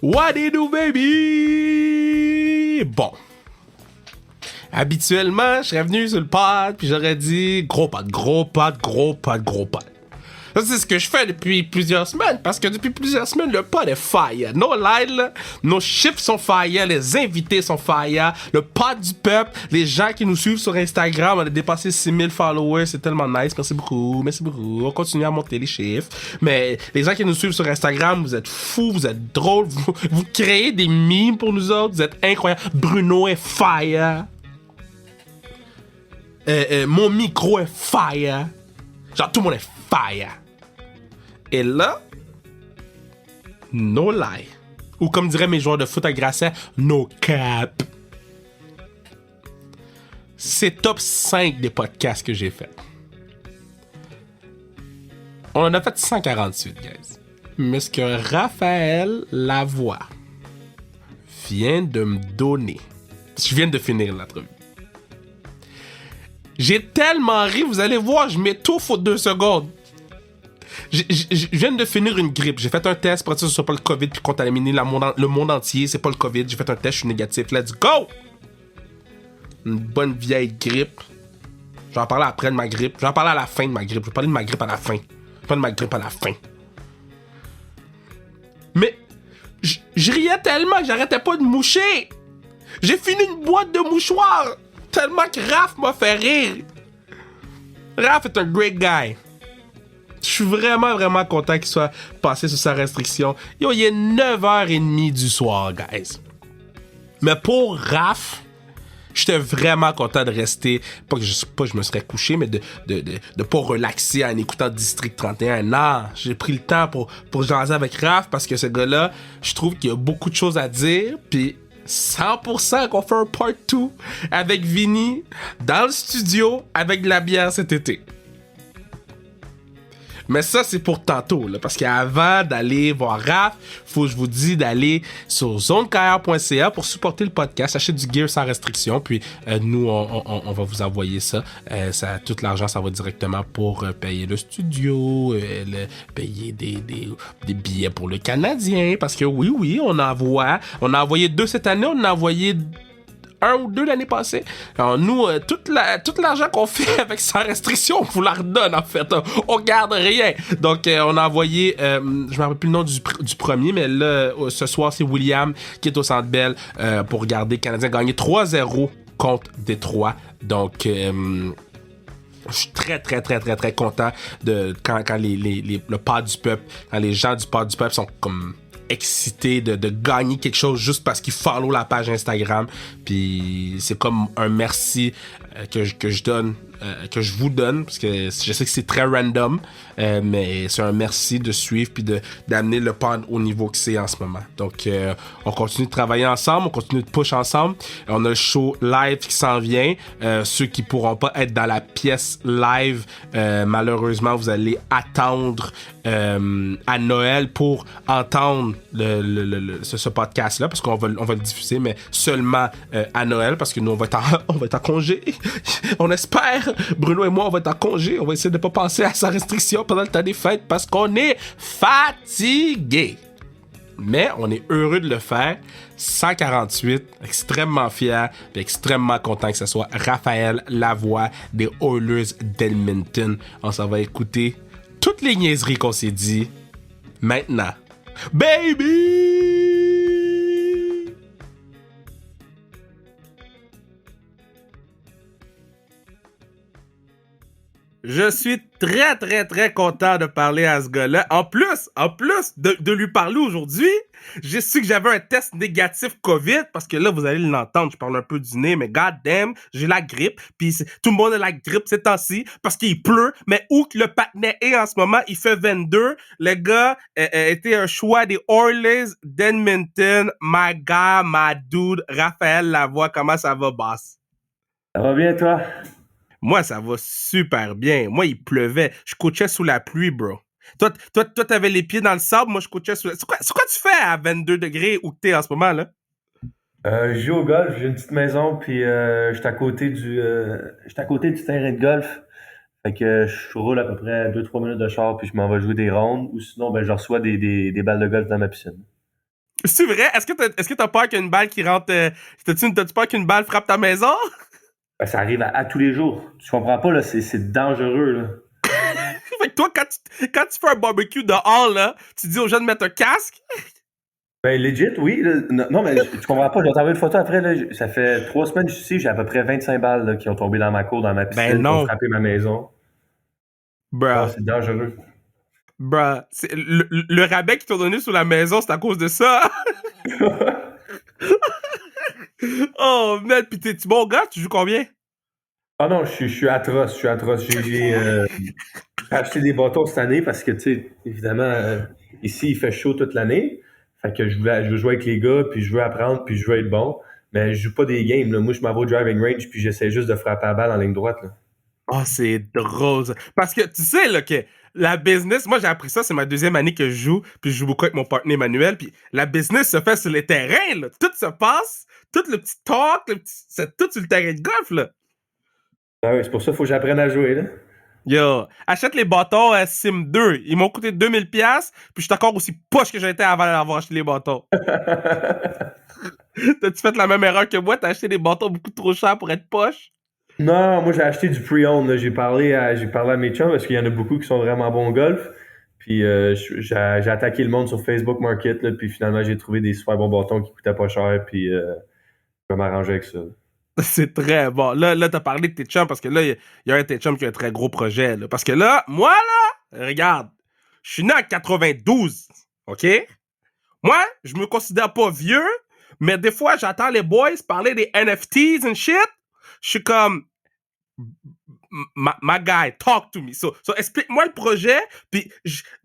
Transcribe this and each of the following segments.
What do you do, baby? Bon. Habituellement, je serais venu sur le pod, puis j'aurais dit gros pod, gros pod, gros pod, gros pod. Ça, c'est ce que je fais depuis plusieurs semaines, parce que depuis plusieurs semaines, le pod est fire. No lie, là, nos chiffres sont fire, les invités sont fire, le pod du peuple, les gens qui nous suivent sur Instagram, on a dépassé 6000 followers, c'est tellement nice, merci beaucoup, on continue à monter les chiffres. Mais les gens qui nous suivent sur Instagram, vous êtes fous, vous êtes drôles, vous créez des memes pour nous autres, vous êtes incroyables. Bruno est fire. Mon micro est fire. Genre, tout le monde est fire. Et là, no lie. Ou comme diraient mes joueurs de foot à Grasset, no cap. C'est top 5 des podcasts que j'ai fait. On en a fait 148, guys. Mais ce que Raphaël Lavoie vient de me donner, je viens de finir l'entrevue. J'ai tellement ri, vous allez voir, je m'étouffe aux 2 secondes. Je viens de finir une grippe. J'ai fait un test pour être sûr que ce soit pas le COVID puis contaminer le monde entier. C'est pas le COVID. J'ai fait un test, je suis négatif. Let's go! Une bonne vieille grippe. Je vais en parler après de ma grippe. Je vais en parler à la fin de ma grippe. Je vais parler de ma grippe à la fin. Pas de ma grippe à la fin. Mais je riais tellement que j'arrêtais pas de moucher. J'ai fini une boîte de mouchoirs. Tellement que Raph m'a fait rire. Raph est un great guy. Je suis vraiment, vraiment content qu'il soit passé sous sa restriction. Yo, il est 9h30 du soir, guys. Mais pour Raph, j'étais vraiment content de rester. Pas que je me serais couché, mais de pas relaxer en écoutant District 31. Non, j'ai pris le temps pour jaser avec Raph parce que ce gars-là, je trouve qu'il y a beaucoup de choses à dire. Puis 100% qu'on fait un part 2 avec Vinny dans le studio avec de la bière cet été. Mais ça, c'est pour tantôt, là, parce qu'avant d'aller voir Raph, faut que je vous dise d'aller sur zonekr.ca pour supporter le podcast, acheter du gear sans restriction, puis nous, on va vous envoyer ça. Tout l'argent, ça va directement pour payer le studio, payer des billets pour le Canadien, parce que oui, on a envoyé 2 cette année, on en a envoyé 1 ou 2 l'année passée. Alors nous, tout l'argent qu'on fait avec sans restriction, on vous la redonne en fait. On garde rien. Donc on a envoyé, je me rappelle plus le nom du premier, mais là, ce soir, c'est William qui est au Centre Bell pour regarder le Canadien gagner 3-0 contre Détroit. Donc je suis très content de quand le pod du peuple, quand les gens du pod du peuple sont comme excité de gagner quelque chose juste parce qu'ils follow la page Instagram. Puis c'est comme un merci que je vous donne, parce que je sais que c'est très random, mais c'est un merci de suivre puis d'amener le pod au niveau que c'est en ce moment. Donc on continue de travailler ensemble, on continue de push ensemble. On a le show live qui s'en vient. Ceux qui pourront pas être dans la pièce live, malheureusement vous allez attendre à Noël pour entendre ce podcast-là, parce qu'on va le diffuser, mais seulement à Noël, parce que nous on va être en congé. On espère, Bruno et moi, on va être en congé. On va essayer de pas penser à sa restriction pendant le temps des fêtes parce qu'on est fatigué. Mais on est heureux de le faire. 148, extrêmement fier et extrêmement content que ce soit Raphaël Lavoie des Oilers d'Edmonton. On s'en va écouter toutes les niaiseries qu'on s'est dit maintenant. Baby! Je suis très content de parler à ce gars-là. En plus de lui parler aujourd'hui, j'ai su que j'avais un test négatif COVID, parce que là, vous allez l'entendre, je parle un peu du nez, mais goddamn, j'ai la grippe, puis tout le monde a la grippe ces temps-ci, parce qu'il pleut, mais où que le patinet est en ce moment, il fait 22. Le gars était un choix des Oilers d'Edmonton. My guy, my dude, Raphaël Lavoie, comment ça va, boss? Ça va bien, toi? Moi, ça va super bien. Moi, il pleuvait. Je coachais sous la pluie, bro. Toi, t'avais les pieds dans le sable. Moi, je coachais sous la... C'est quoi tu fais à 22 degrés où t'es en ce moment, là? Je joue au golf, j'ai une petite maison, puis j'étais à côté du terrain de golf. Fait que je roule à peu près 2-3 minutes de char, puis je m'en vais jouer des rondes, ou sinon, ben, je reçois des balles de golf dans ma piscine. C'est vrai? Est-ce que t'as peur qu'une balle qui rentre... T'as-tu peur qu'une balle frappe ta maison? Ben, ça arrive à tous les jours. Tu comprends pas, là, c'est dangereux, là. Fait que toi, quand tu fais un barbecue dehors, là, tu dis aux gens de mettre un casque? Ben, legit, oui. Là. Non, mais tu comprends pas. Je vais t'envoyer une photo après. Là. Ça fait 3 semaines que je suis ici. J'ai à peu près 25 balles là, qui ont tombé dans ma cour, dans ma Ben piscine, qui ont non. frappé ma maison. Ah, Bruh. c'est dangereux. Bruh. Le rabais qu'ils t'ont donné sur la maison, c'est à cause de ça. Oh, man. Pis t'es-tu bon gars? Tu joues combien? Ah non, je suis atroce. Je suis atroce. J'ai acheté des bâtons cette année parce que, tu sais, évidemment, ici, il fait chaud toute l'année. Fait que je veux jouer avec les gars, puis je veux apprendre, puis je veux être bon. Mais je joue pas des games. Là. Moi, je m'en vais au driving range, puis j'essaie juste de frapper la balle en ligne droite. Là. Oh, c'est drôle. Ça. Parce que tu sais, là, que la business, moi j'ai appris ça, c'est ma deuxième année que je joue, puis je joue beaucoup avec mon partenaire Emmanuel, puis la business se fait sur les terrains, là. Tout se passe, tout le petit talk, c'est tout sur le terrain de golf, là. Ah oui, c'est pour ça qu'il faut que j'apprenne à jouer. Là. Yo, achète les bâtons à Sim 2. Ils m'ont coûté 2000$, puis je suis encore aussi poche que j'étais avant d'avoir acheté les bâtons. T'as-tu fait la même erreur que moi? T'as acheté des bâtons beaucoup trop chers pour être poche? Non, moi j'ai acheté du pre-owned. Là. J'ai parlé à mes chums parce qu'il y en a beaucoup qui sont vraiment bons au golf. Puis j'ai attaqué le monde sur Facebook Market. Là, puis finalement, j'ai trouvé des super bons bâtons qui coûtaient pas cher. Puis je vais m'arranger avec ça. C'est très bon. Là, t'as parlé de tes chums parce que là, il y a un de tes chums qui a un très gros projet. Là. Parce que là, moi, là, regarde, je suis né en 92. OK? Moi, je me considère pas vieux, mais des fois, j'entends les boys parler des NFTs and shit. Je suis comme, my guy, talk to me. So explique-moi le projet, puis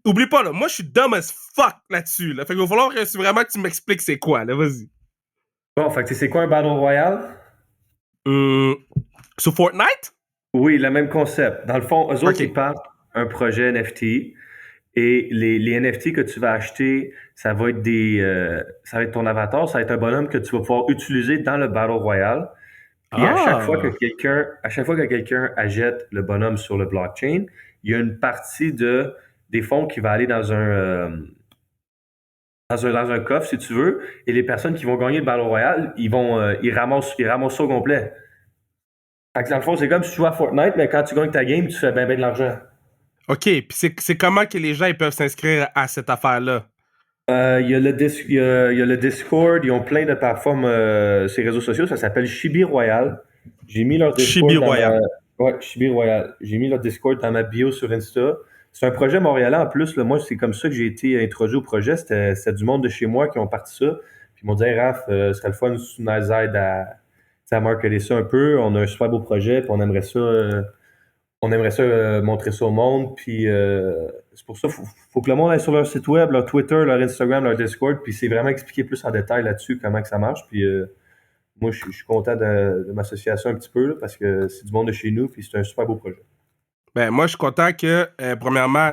oublie pas, là, moi, je suis dumb as fuck là-dessus. Là. Fait qu'il va falloir vraiment que tu m'expliques c'est quoi, là, vas-y. Bon, fait que c'est quoi un Battle Royale? Sur Fortnite? Oui, le même concept. Dans le fond, eux autres, OK. ils partent un projet NFT. Et les NFT que tu vas acheter, ça va être ton avatar, ça va être un bonhomme que tu vas pouvoir utiliser dans le Battle Royale. Puis à chaque fois que quelqu'un achète le bonhomme sur le blockchain, il y a une partie des fonds qui va aller dans un coffre, si tu veux, et les personnes qui vont gagner le Battle Royale, ils ramassent ça au complet. Fait que dans le fond, c'est comme si tu joues à Fortnite, mais quand tu gagnes ta game, tu fais bien de l'argent. OK, puis c'est comment que les gens ils peuvent s'inscrire à cette affaire-là? Il y a le Discord, ils ont plein de plateformes sur les réseaux sociaux, ça s'appelle Chibi Royal. J'ai mis leur Chibi Discord Royal. Ouais, Chibi Royal. J'ai mis leur Discord dans ma bio sur Insta. C'est un projet montréalais en plus. Là, moi, c'est comme ça que j'ai été introduit au projet. C'était du monde de chez moi qui ont parti ça. Puis ils m'ont dit, hey, Raph, ce serait le fun si tu nous aides à marketer ça un peu. On a un super beau projet, puis on aimerait ça montrer ça au monde. Puis c'est pour ça qu'il faut que le monde aille sur leur site web, leur Twitter, leur Instagram, leur Discord. Puis c'est vraiment expliquer plus en détail là-dessus comment que ça marche. Puis moi, je suis content de m'associer à ça un petit peu là, parce que c'est du monde de chez nous. Puis c'est un super beau projet. Ben, moi, je suis content que, premièrement,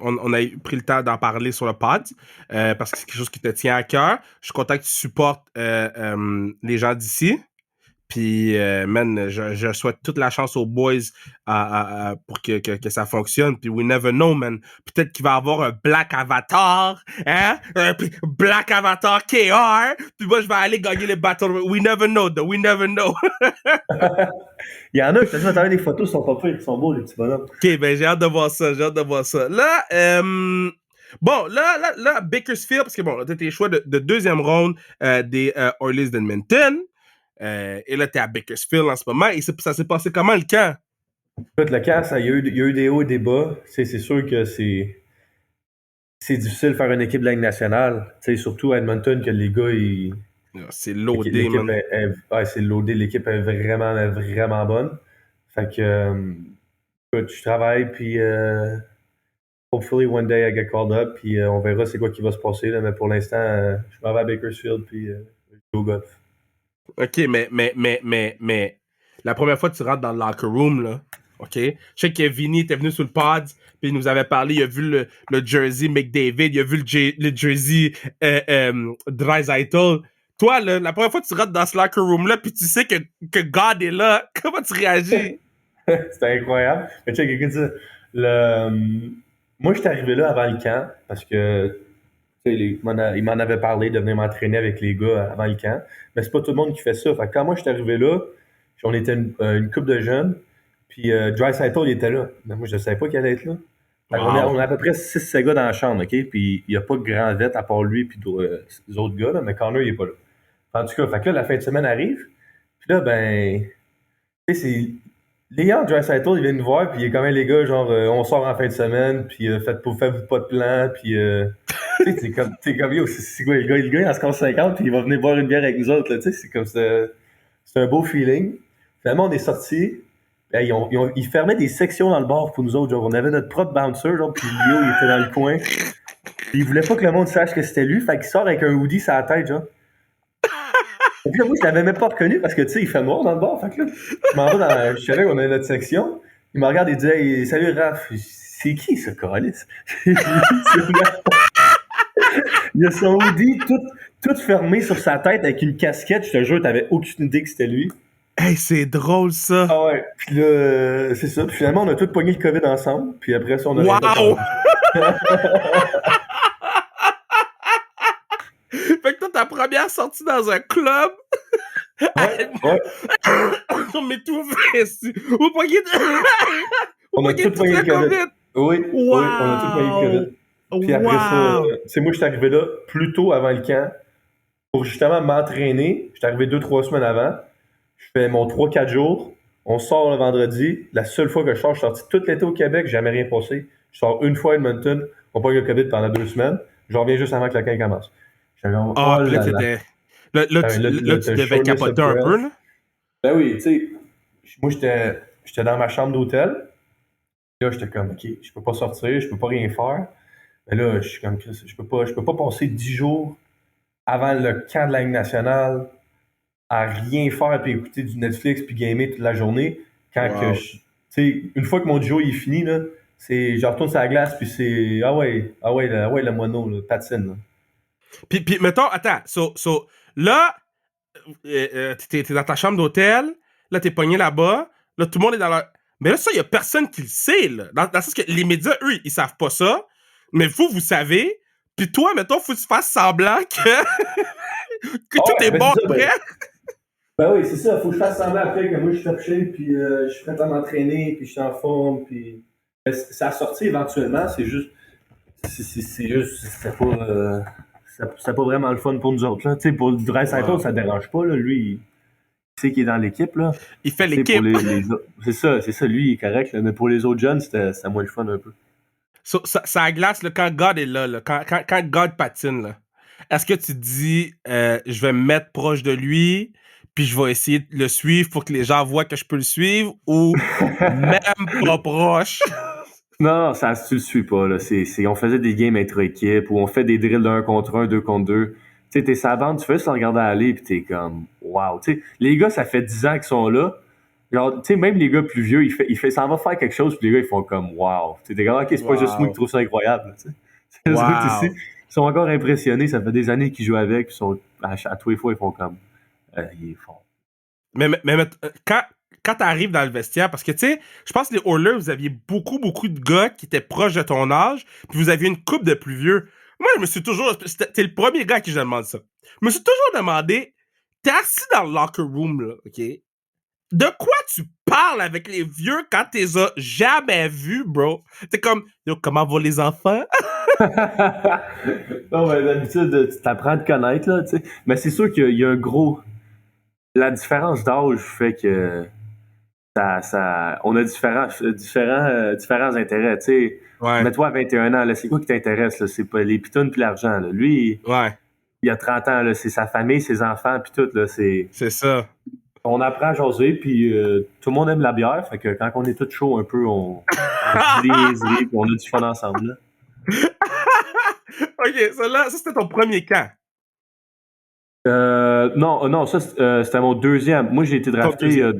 on a pris le temps d'en parler sur le pod, parce que c'est quelque chose qui te tient à cœur. Je suis content que tu supportes les gens d'ici. Puis, man, je souhaite toute la chance aux boys pour que ça fonctionne. Puis, we never know, man. Peut-être qu'il va y avoir un Black Avatar, hein? Puis Black Avatar KR. Puis moi, je vais aller gagner les Battle. We never know, though. We never know. Il y en a, je te dis, t'as des photos, ils sont pas pires, ils sont beaux, les petits bonhommes. OK, ben j'ai hâte de voir ça. J'ai hâte de voir ça. Là, bon, là, Bakersfield, parce que bon, t'as tes choix de deuxième ronde des Oilers d'Edmonton. Et là, t'es à Bakersfield en ce moment. Et ça s'est passé comment le camp? Écoute, le cas, il y a eu des hauts et des bas. C'est sûr que c'est difficile de faire une équipe de la Ligue nationale. Surtout à Edmonton, que les gars, C'est loadé, l'équipe man. c'est loadé. L'équipe est vraiment, vraiment bonne. Fait que, écoute, je travaille, puis hopefully one day I get called up, puis on verra c'est quoi qui va se passer. Là, mais pour l'instant, je m'en vais à Bakersfield, puis je joue au golf. OK, mais la première fois que tu rentres dans le locker room, là, OK? Je sais que Vinny était venu sur le pod, puis il nous avait parlé, il a vu le jersey McDavid, il a vu le jersey Draisaitl. Toi, là, la première fois que tu rentres dans ce locker room-là, puis tu sais que God est là, comment tu réagis? C'était incroyable. Mais check, écoute ça. Moi, je suis arrivé là avant le camp parce que Il m'en avait parlé de venir m'entraîner avec les gars avant le camp. Mais c'est pas tout le monde qui fait ça. Fait que quand moi, je suis arrivé là, puis on était une couple de jeunes, puis Draisaitl, il était là. Mais moi, je savais pas qu'il allait être là. Fait qu'on Wow. on a à peu près 6 gars dans la chambre, OK? Puis il n'y a pas de grand vet à part lui puis les autres gars, là, mais Connor, il est pas là. En tout cas, fait que là, la fin de semaine arrive. Puis là, ben, tu sais, c'est. Léon Draisaitl, il vient nous voir, puis il est quand même les gars, genre, on sort en fin de semaine, puis faites-vous pas de plan, puis. Tu sais, t'es comme, yo, c'est quoi, le gars, il en se casse 50, puis il va venir boire une bière avec nous autres, là, tu sais, c'est comme ça. C'est un beau feeling. Finalement, on est sortis. Ils fermaient des sections dans le bar pour nous autres. Genre, on avait notre propre bouncer, genre, puis Lio, il était dans le coin. Puis il voulait pas que le monde sache que c'était lui, fait qu'il sort avec un hoodie sur la tête, genre. Et puis là, moi, je l'avais même pas reconnu parce que, tu sais, il fait noir dans le bar. Fait que là, je savais qu'on avait notre section. Il me regarde et dit, hey, salut Raph. C'est qui ce calice? Il a son hoodie tout fermé sur sa tête avec une casquette. Je te jure, t'avais aucune idée que c'était lui. Hey, c'est drôle, ça. Ah ouais. Puis là, c'est ça. Puis finalement, on a tous pogné le COVID ensemble. Puis après ça, on a rien Wow! fait. Fait que toi, ta première sortie dans un club. Ouais, ouais. On m'étouffe ici. Vous pognez On a tout pogné le COVID. Oui, wow. Oui, on a tout pogné le COVID. Puis après ça, c'est moi, je suis arrivé là plus tôt avant le camp pour justement m'entraîner. Je suis arrivé 2-3 semaines avant. Je fais mon 3-4 jours. On sort le vendredi. La seule fois que je sors, je suis sorti tout l'été au Québec, jamais rien passé. Je sors une fois à Edmonton. On pogne le COVID pendant 2 semaines. Je reviens juste avant que le camp commence. J'avais oh là là. Là, tu devais capoter un peu, là. Ben oui, tu sais, moi, j'étais dans ma chambre d'hôtel. Là, j'étais comme, OK, je peux pas sortir, je peux pas rien faire. Mais là, je suis comme, je peux pas passer 10 jours avant le camp de la Ligue nationale à rien faire puis écouter du Netflix puis gamer toute la journée. Quand que tu sais, une fois que mon jour est fini, là, je retourne sur la glace puis c'est, ah ouais, le moineau, là, patine, là. Puis mettons, attends, là, t'es dans ta chambre d'hôtel, là, t'es pogné là-bas, là, tout le monde est dans leur... Mais là, ça, il y a personne qui le sait, là. Dans le sens que les médias, eux, ils savent pas ça, mais vous savez, puis toi, mettons, faut que tu fasses semblant que tout est bon après. Ben oui, c'est ça, faut que je fasse semblant après que moi, je suis top shape, puis je suis prêt à m'entraîner, puis je suis en forme, puis... Ça a sorti éventuellement, c'est juste... C'était pas... c'est pas vraiment le fun pour nous autres, là. Tu sais, pour le Draisaitl, ça dérange pas, là. Lui, il sait qu'il est dans l'équipe, là. Il fait l'équipe. C'est ça, lui, il est correct, là. Mais pour les autres jeunes, c'était moins le fun un peu. Ça glace, là, quand God est là, quand God patine, là. Est-ce que tu te dis, je vais me mettre proche de lui, puis je vais essayer de le suivre pour que les gens voient que je peux le suivre, ou même pas proche? Non, tu le suis pas, là. On faisait des games intra-équipe, où on fait des drills d'1 contre 1, 2 contre 2. Tu sais, t'es sa bande, tu fais juste le regarder aller, puis t'es comme, wow. Tu sais, les gars, ça fait 10 ans qu'ils sont là. Genre, tu sais, même les gars plus vieux, ça va faire quelque chose, puis les gars, ils font comme, wow. Tu sais, t'es comme, ok, c'est pas juste moi qui trouve ça incroyable, tu sais. C'est les autres ici, ils sont encore impressionnés, ça fait des années qu'ils jouent avec, puis à tous les fois, ils font comme, il est fort. Mais quand t'arrives dans le vestiaire, parce que, tu sais, je pense que les Oilers, vous aviez beaucoup de gars qui étaient proches de ton âge, puis vous aviez une couple de plus vieux. Moi, je me suis toujours... T'es le premier gars à qui je demande ça. Je me suis toujours demandé, t'es assis dans le locker room, là, OK? De quoi tu parles avec les vieux quand t'es jamais vus, bro? T'es comme, yo, comment vont les enfants? Non, mais d'habitude, tu t'apprends à te connaître, là, tu sais. Mais c'est sûr qu'il y a un gros... La différence d'âge fait que on a différents intérêts, tu sais. Ouais. Mais toi, à 21 ans, là, c'est quoi qui t'intéresse, là? C'est pas les pitounes puis l'argent, là. Lui, il a 30 ans, là, c'est sa famille, ses enfants puis tout, là, c'est ça. On apprend à jaser, puis tout le monde aime la bière, fait que quand on est tous chauds un peu, on se dit des niaiseries, puis on a du fun ensemble, là. OK, ça c'était ton premier camp. Non, ça, c'était mon deuxième. Moi, j'ai été drafté il y a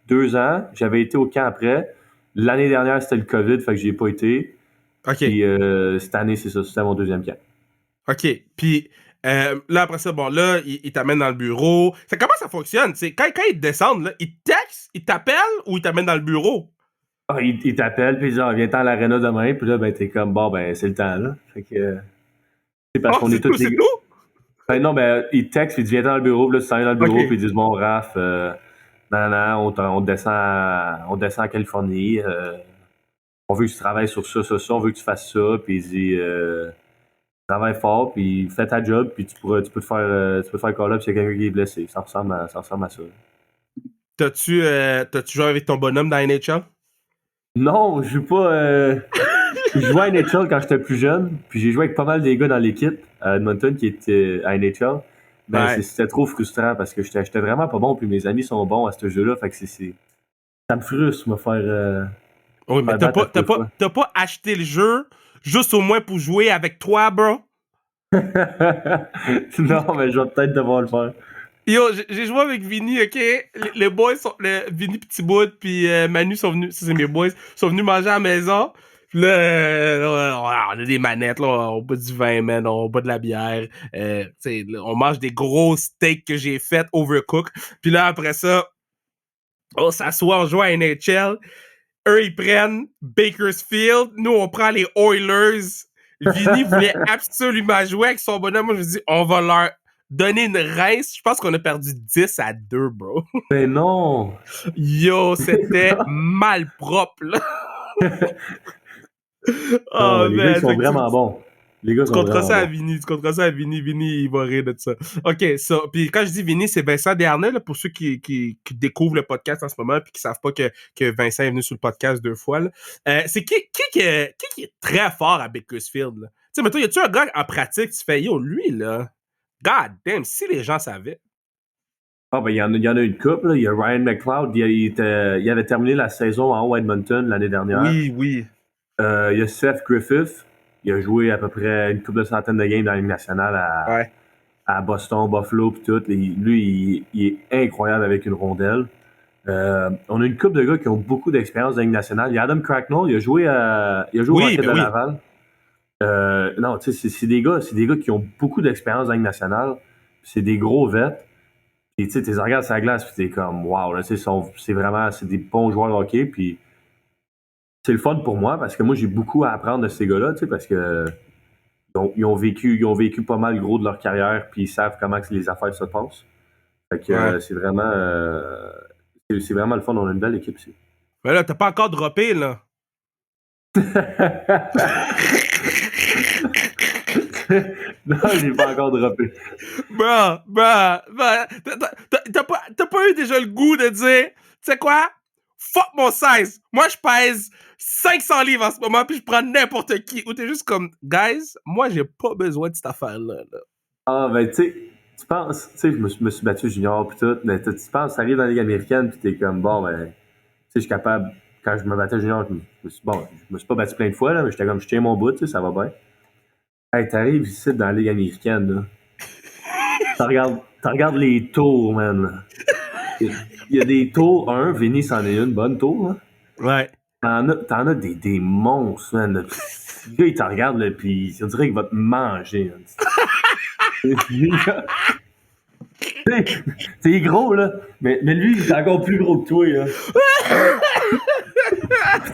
2 ans. J'avais été au camp après. L'année dernière, c'était le COVID, fait que j'y ai pas été. OK. Puis cette année, c'est ça, c'était mon deuxième camp. OK. Puis là, après ça, bon, là, il t'amène dans le bureau. Comment ça fonctionne? Quand ils te descendent, là, ils te textent, ils t'appellent ou ils t'amènent dans le bureau? Ah, ils t'appellent, puis genre, viens-t'en à l'aréna demain. Puis là, ben, t'es comme, bon, ben, c'est le temps, là. Fait que... C'est parce qu'on est tous c'est des... tout? Ben non, ben, ils textent, ils disent, viens dans le bureau, puis là, tu t'en viens dans le bureau, Ok. puis ils disent, bon, Raph, on descend en Californie, on veut que tu travailles sur ça, on veut que tu fasses ça, puis il dit, travaille fort, puis fais ta job, puis tu peux te faire call up s'il y a quelqu'un qui est blessé. Ça ressemble à ça. T'as-tu joué avec ton bonhomme dans NHL? Non, je joue pas. Je jouais à NHL quand j'étais plus jeune, puis j'ai joué avec pas mal des gars dans l'équipe à Edmonton qui étaient à NHL. Ben, Ouais. c'était trop frustrant parce que j'étais vraiment pas bon, puis mes amis sont bons à ce jeu-là, fait que ça me frustre, me Oui, mais faire battre à chaque fois. t'as pas acheté le jeu juste au moins pour jouer avec toi, bro? Non, mais je vais peut-être devoir le faire. Yo, j'ai joué avec Vinny, ok? Les boys sont. Vinny Petit Bout puis Manu sont venus. Ça, c'est mes boys. Sont venus manger à la maison. Puis là, on a des manettes, là. On boit du vin, man. On boit de la bière. Là, on mange des gros steaks que j'ai fait overcook. Puis là, après ça, on s'assoit, on joue à NHL. Eux, ils prennent Bakersfield. Nous, on prend les Oilers. Vinny voulait absolument jouer avec son bonhomme. Moi, je me dis, on va leur donner une rince. Je pense qu'on a perdu 10-2, bro. Mais non! Yo, c'était mal propre, là. Non, Oh, les gars, ils man. sont vraiment bons. Les gars Tu sont compteras vraiment ça à bons. Vinny. Tu compteras ça à Vinny. Vinny, il va rire de ça. OK, ça. Puis quand je dis Vinny, c'est Vincent Desharnais, là, pour ceux qui découvrent le podcast en ce moment puis qui savent pas que Vincent est venu sur le podcast 2 fois. Là. C'est qui est très fort à Bakersfield, là? Tu sais, mais toi, y a-tu un gars en pratique, tu fais, yo, lui, là, god damn, si les gens savaient. Ah, ben, il y en a une couple, là. Il y a Ryan McLeod, il avait terminé la saison en haut à Edmonton l'année dernière. Oui. Il y a Seth Griffith, il a joué à peu près une couple de centaines de games dans la Ligue nationale Ouais. à Boston, Buffalo, pis tout. Lui, il est incroyable avec une rondelle. On a une couple de gars qui ont beaucoup d'expérience dans la Ligue nationale. Il y a Adam Cracknell, il a joué au Oui, Rocket ben de oui. Laval. Non, tu sais, c'est des gars qui ont beaucoup d'expérience dans la Ligue nationale. C'est des gros vets. Et tu sais, tu les regardes sur la glace, puis t'es comme, wow, là, c'est des bons joueurs de hockey. Puis c'est le fun pour moi parce que moi, j'ai beaucoup à apprendre de ces gars-là, tu sais, parce que ils ont vécu pas mal gros de leur carrière, puis ils savent comment que les affaires se passent. Fait que Ouais. c'est vraiment le fun. On a une belle équipe ici. Mais là, t'as pas encore droppé, là. Non, j'ai pas encore droppé. T'as pas eu déjà le goût de dire, tu sais quoi? Fuck mon size. Moi, je pèse 500 livres en ce moment, puis je prends n'importe qui. Ou t'es juste comme, guys, moi, j'ai pas besoin de cette affaire-là. Là. Ah, ben, tu sais, tu penses, tu sais, me suis battu junior pis tout, mais tu penses, t'arrives dans la Ligue américaine pis t'es comme, bon, ben, tu sais, je suis capable, quand je me battais junior, je me suis pas battu plein de fois, là, mais j'étais comme, je tiens mon bout, tu sais, ça va bien. Hey, t'arrives ici dans la Ligue américaine, là. T'en regardes les tours, man. Il y a des tours, Vinny c'en est une bonne tour, là. Ouais. T'en as des monstres, man. Là. Le gars, il te regarde, là, pis on dirait qu'il va te manger, T'es gros, là. Mais lui, il est encore plus gros que toi, là.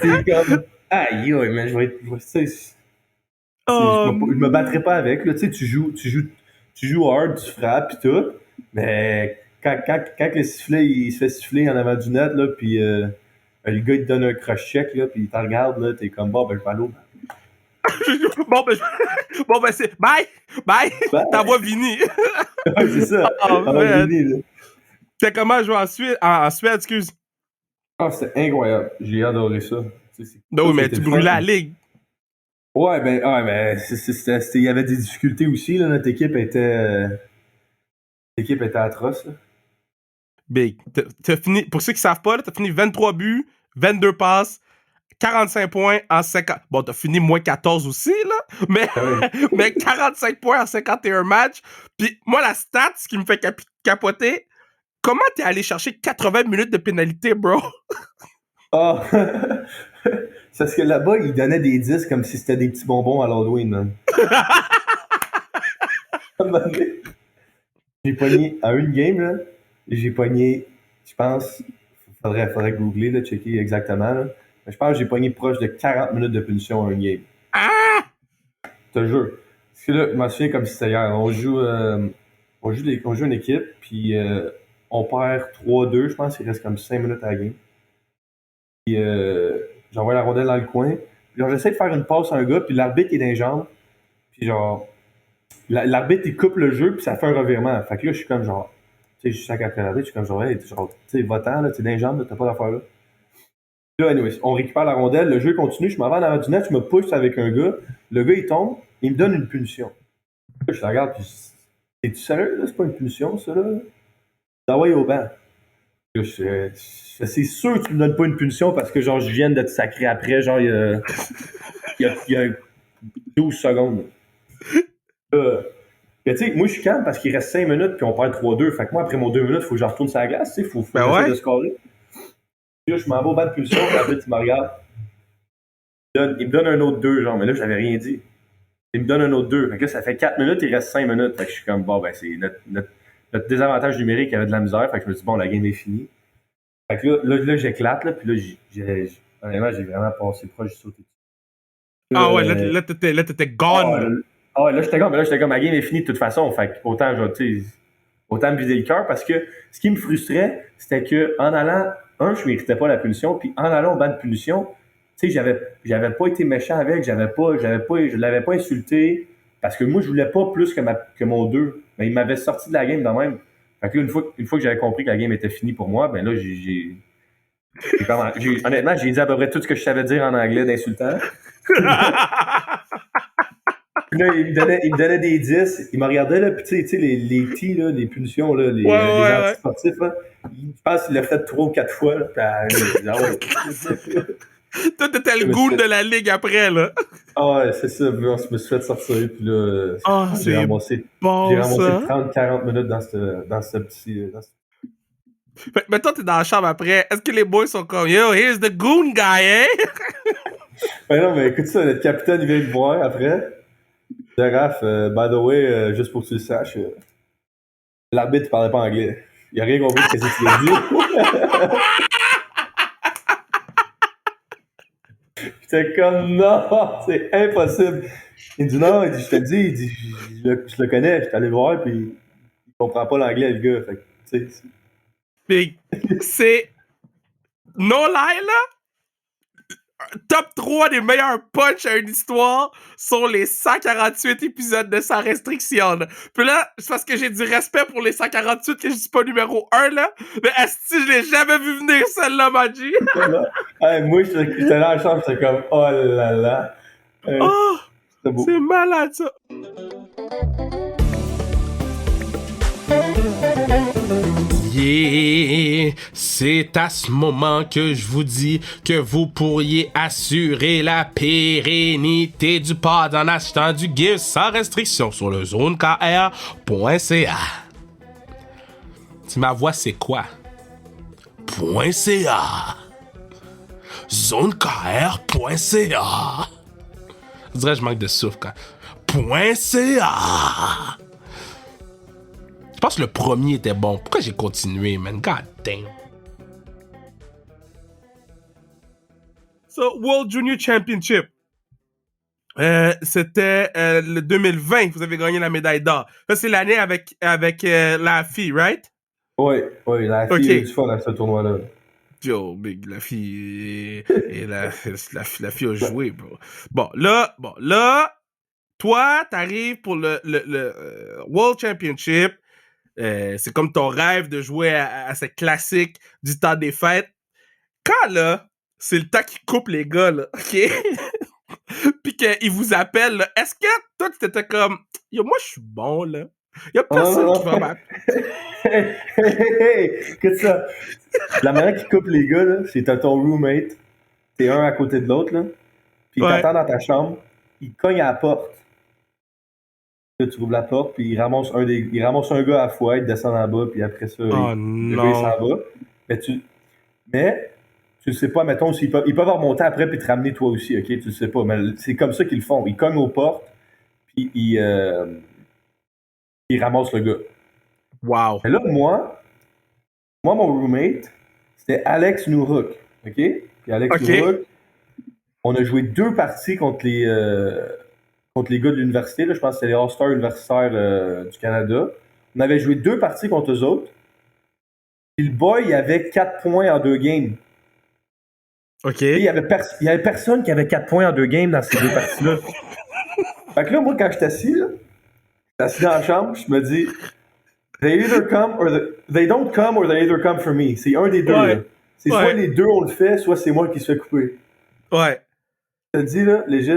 T'es comme, aïe, aïe, mais je vais être. Je me battrai pas avec, là. Tu sais, tu joues hard, tu frappes, pis tout. Mais quand le sifflet, il se fait siffler en avant du net, là, pis le gars, il te donne un cross-check, là, pis il te regarde, là, t'es comme, bon, ben, je vais à l'eau. Bon, ben, c'est. Bye! Ben, T'envoies Vinny. ouais, c'est ça. Oh, man. Vinny, là. T'as comment jouer en Suède? En Suède, excuse. Ah, c'était incroyable. J'ai adoré ça. Non, oui, mais C'était tu le brûlais fun. la ligue. Ouais, il y avait des difficultés aussi. Là. Notre équipe était atroce. Là. Big. T'as fini, pour ceux qui savent pas, là, t'as fini 23 buts, 22 passes, 45 points en 50. Bon, t'as fini moins 14 aussi, là. Mais, Ah oui. mais 45 points en 51 matchs. Puis moi, la stat, ce qui me fait capoter, comment t'es allé chercher 80 minutes de pénalité, bro? Ah! C'est parce que là-bas, ils donnaient des disques comme si c'était des petits bonbons à l'Halloween. Man. À un moment donné, j'ai pogné à une game, là. J'ai pogné, je pense, faudrait googler, là, checker exactement. Là. Mais je pense que j'ai pogné proche de 40 minutes de punition à une game. Ah! Je te jure. Parce que là, je m'en souviens comme si c'était hier. On joue une équipe, puis on perd 3-2, je pense. Il reste comme 5 minutes à la game. Puis j'envoie la rondelle dans le coin. Puis genre, j'essaie de faire une passe à un gars, puis l'arbitre est dans les jambes. Puis genre, l'arbitre, il coupe le jeu, puis ça fait un revirement. Fait que là, je suis comme genre, tu sais, je suis sac après l'arbitre, je suis comme genre, hey, genre, tu sais, va-t'en, là, t'es dans les jambes, là, t'as pas d'affaire là. Puis là, anyways, on récupère la rondelle, le jeu continue, je m'en vais en avant du net, je me pousse avec un gars. Le gars, il tombe, il me donne une punition. Là, je la regarde, puis es-tu sérieux, là? C'est pas une punition, ça, là? Ah ouais, au banc. C'est sûr que tu me donnes pas une punition parce que genre je viens de te sacrer après, genre il y a 12 secondes. Tu sais, moi je suis calme parce qu'il reste 5 minutes puis on perd 3-2. Fait que moi après mon 2 minutes, il faut que je retourne sur la glace, tu sais, faut que j'essaie de scorer. Puis là, je m'en vais au banc de punition, puis l'arbitre il me regarde. Il me donne un autre 2, genre, mais là j'avais rien dit. Il me donne un autre 2. Fait que là, ça fait 4 minutes, il reste 5 minutes. Fait que je suis comme bon ben c'est notre désavantage numérique avait de la misère. Fait que je me dis bon la game est finie. Fait que là j'éclate, là, puis là, honnêtement, j'ai vraiment passé proche de sauter. Ah ouais, là, t'étais gone. Ouais, là, j'étais comme, ma game est finie de toute façon. Fait que autant me vider le cœur, parce que ce qui me frustrait, c'était que en allant, je méritais pas la punition, puis en allant au banc de punition, tu sais, j'avais pas été méchant avec, je l'avais pas insulté, parce que moi, je voulais pas plus que mon 2. Mais il m'avait sorti de la game de même. Fait que là, une fois que j'avais compris que la game était finie pour moi, ben là, honnêtement, j'ai dit à peu près tout ce que je savais dire en anglais d'insultant. Puis là, il me donnait des 10. Il me regardait, là, puis tu sais, les T, là, les punitions, là, les antisportifs, là, je pense qu'il l'a fait 3 ou 4 fois. Là, Toi, t'étais le goon de la ligue après, là. Ah ouais, c'est ça. Je me suis fait sortir, puis là, j'ai ramassé 30-40 minutes dans ce petit... Mais toi, t'es dans la chambre après. Est-ce que les boys sont comme, yo, here's the goon guy, hein? Ben non, mais écoute ça, notre capitaine, il vient me voir après. Raph, by the way, juste pour que tu le saches, l'arbitre ne parlait pas anglais. Il a rien compris de ce que tu as dit. J'étais comme, non, c'est impossible. Il dit non, je te le dis, il dit, je le connais, je suis allé le voir, puis il comprend pas l'anglais, le gars. Fait que, tu sais. Puis, c'est. No lie, là. Top 3 des meilleurs punchs à une histoire sont les 148 épisodes de Sans Restriction. Là. Puis là, c'est parce que j'ai du respect pour les 148 que je dis pas numéro 1, là. Mais est-ce que je l'ai jamais vu venir, celle-là, Maji? Hey, moi, j'étais dans la chambre, j'étais comme, oh là là. C'est malade, ça. Yeah, c'est à ce moment que je vous dis que vous pourriez assurer la pérennité du pod en achetant du gear sans restriction sur le zonekr.ca. Si ma voix c'est quoi? .ca. zonekr.ca. Je dirais que je manque de souffle quand. .ca. Je pense que le premier était bon. Pourquoi j'ai continué, man? God damn. So, World Junior Championship. C'était le 2020 que vous avez gagné la médaille d'or. Ça, c'est l'année avec la fille, right? Oui, la fille a eu du fun à ce tournoi-là. Yo, big, la fille la fille a joué, bro. Bon, là, toi, t'arrives pour le World Championship. C'est comme ton rêve de jouer à ce classique du temps des fêtes. Quand, là, c'est le temps qu'ils coupent les gars, là, OK? Puis qu'ils vous appellent, là, est-ce que toi, tu t'étais comme, yo, moi, je suis bon, là. Il y a personne qui va m'appeler. Hey, écoute ça. La manière qu'ils coupent les gars, là, c'est t'as ton roommate, t'es un à côté de l'autre, là, puis il t'attend dans ta chambre, il cogne à la porte. Là, tu ouvres la porte, puis il ramasse un gars à la fois, il descend en bas, puis après ça, le gars, il s'en va. Mais tu le sais pas, mettons, ils peuvent remonter après puis te ramener toi aussi, OK? Tu le sais pas, mais c'est comme ça qu'ils le font. Ils cognent aux portes, puis ils ramassent le gars. Wow. Mais là, moi, mon roommate, c'était Alex Nourouk, OK? Puis Alex Nourouk, on a joué 2 parties contre contre les gars de l'université. Là, je pense que c'était les All-Stars universitaires du Canada. On avait joué 2 parties contre eux autres. Puis le boy, il avait 4 points en 2 games. OK. Et il y avait personne qui avait 4 points en 2 games dans ces 2 parties-là. Fait que là, moi, quand je suis assis, dans la chambre, je me dis, they either come or they don't come or they either come for me. C'est un des deux. Ouais. Là. C'est soit les deux on le fait, soit c'est moi qui se fais couper. Ouais. Je te dis, là, legit,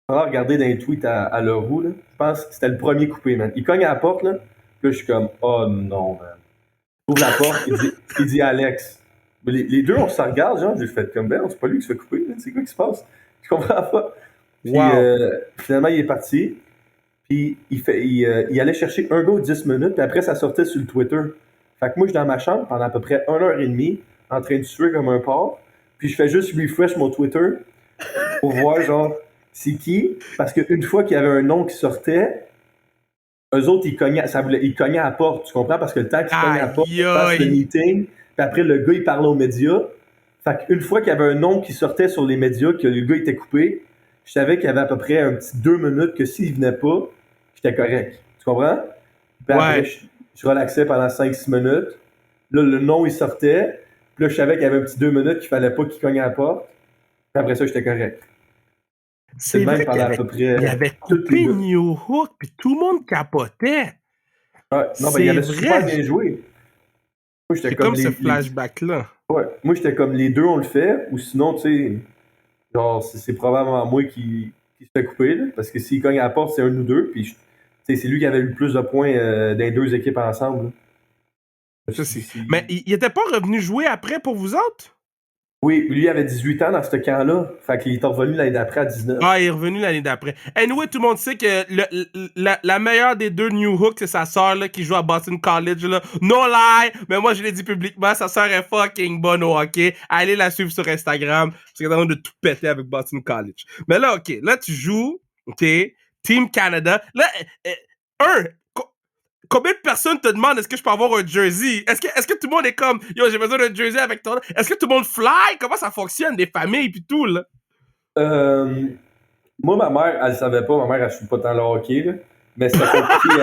on va regarder dans les tweets à Leroux, là. Je pense que c'était le premier coupé, man. Il cogne à la porte, là. Puis là, je suis comme, oh non, man. Ouvre la porte, il dit Alex. Les deux, on se regarde, genre, j'ai fait comme, ben, c'est pas lui qui se fait couper, là. C'est quoi qui se passe? Je comprends pas. Puis finalement, il est parti. Puis il allait chercher un gars 10 minutes, puis après, ça sortait sur le Twitter. Fait que moi, je suis dans ma chambre pendant à peu près 1h30, en train de suer comme un porc. Puis je fais juste refresh mon Twitter pour voir, genre, c'est qui. Parce qu'une fois qu'il y avait un nom qui sortait, eux autres, ils cognaient à la porte, tu comprends? Parce que le temps qu'ils cognent à la porte, ils passent le meeting, puis après, le gars, il parlait aux médias. Fait qu'une fois qu'il y avait un nom qui sortait sur les médias, que le gars était coupé, je savais qu'il y avait à peu près un petit 2 minutes que s'il venait pas, j'étais correct. Tu comprends? Puis après, je relaxais pendant 5-6 minutes. Là, le nom, il sortait. Puis là, je savais qu'il y avait un petit 2 minutes qu'il fallait pas qu'il cogne à la porte. Puis après ça, j'étais correct. C'est vrai qu'il avait coupé New Hook, puis tout le monde capotait. Ouais, non, ben, il avait super bien joué. Moi, c'est comme ce flashback-là. Ouais, moi, j'étais comme les deux, on le fait, ou sinon, tu sais, genre, c'est probablement moi qui se fait couper, là, parce que s'il cogne à la porte, c'est un ou deux, puis c'est lui qui avait eu le plus de points dans les deux équipes ensemble. Ça, mais il était pas revenu jouer après pour vous autres? Oui, lui, il avait 18 ans dans ce camp-là. Fait qu'il est revenu l'année d'après à 19. Ah, il est revenu l'année d'après. Anyway, tout le monde sait que la meilleure des deux New Hook, c'est sa sœur là, qui joue à Boston College. Là. No lie! Mais moi, je l'ai dit publiquement, sa sœur est fucking bonne au hockey. Allez la suivre sur Instagram. Parce qu'elle est en train de tout péter avec Boston College. Mais là, OK, là, tu joues, OK, Team Canada. Là, combien de personnes te demandent est-ce que je peux avoir un jersey? Est-ce que tout le monde est comme yo, j'ai besoin d'un jersey avec toi? Est-ce que tout le monde fly? Comment ça fonctionne, des familles pis tout, là? Moi, ma mère, elle savait pas. Ma mère, elle joue pas tant le hockey, là. Mais c'était compliqué.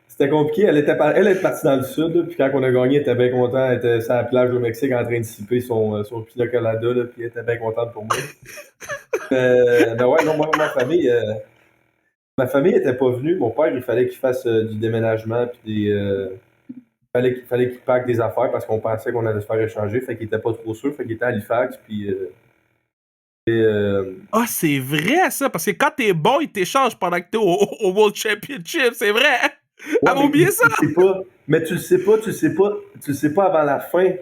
C'était compliqué. Elle est partie dans le sud, puis quand on a gagné, elle était bien contente. Elle était sur la plage au Mexique en train de siper son pina colada, là, puis elle était bien contente pour moi. Ben ouais, non, moi, ma famille était pas venue. Mon père, il fallait qu'il fasse du déménagement, puis il fallait qu'il pack des affaires parce qu'on pensait qu'on allait se faire échanger. Fait qu'il était pas trop sûr. Fait qu'il était à Halifax, puis... Ah, c'est vrai, ça, parce que quand t'es bon, ils t'échangent pendant que t'es au World Championship, c'est vrai. Ouais, avez oublié ça? Mais tu le sais pas avant la fin. Tu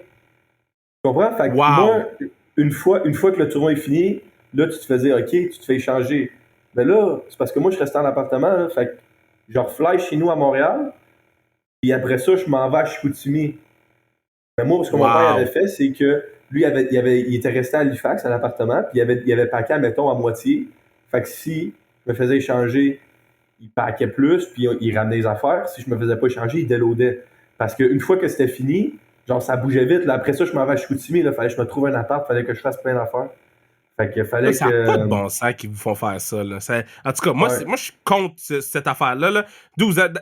comprends? Fait que moi, une fois que le tournoi est fini, là, tu te fais dire, OK, tu te fais échanger. Mais là, c'est parce que moi, je restais en appartement, là, fait que je refly chez nous à Montréal, puis après ça, je m'en vais à Chicoutimi. Mais moi, ce que mon père avait fait, c'est que lui, il était resté à Halifax, à l'appartement, puis il avait paqué, mettons, à moitié. Fait que si je me faisais échanger, il paquait plus, puis il ramenait les affaires. Si je me faisais pas échanger, il déloadait. Parce qu'une fois que c'était fini, genre, ça bougeait vite. Là. Après ça, je m'en vais à Chicoutimi, là, fallait que je me trouve un appart, fallait que je fasse plein d'affaires. Fait que fallait ça n'a pas de bon sens qu'ils vous font faire ça. Là. En tout cas, moi, je suis contre cette affaire-là. Là.